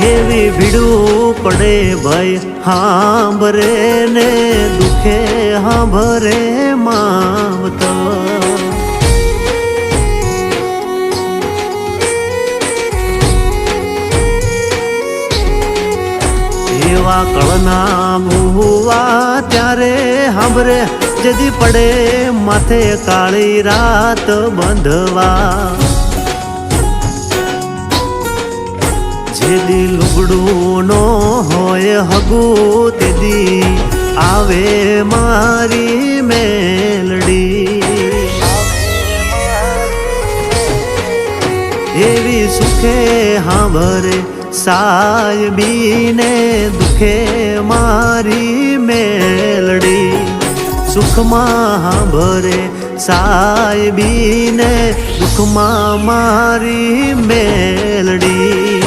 એવી ભીડું પડે ભાઈ હાંભરે ને દુખે હાંભરે માવતો એવા કળના ભૂવા ત્યારે હાંભરે જદી પડે માથે કાળી રાત બંધવા જેદી લુગડું નો હોય હગું તેદી આવે મારી મેલડી એવી સુખે હાંભરે સાયબીને દુખે મારી મેલડી સુખમાં હાંભરે સાયબીને દુખમાં મારી મેલડી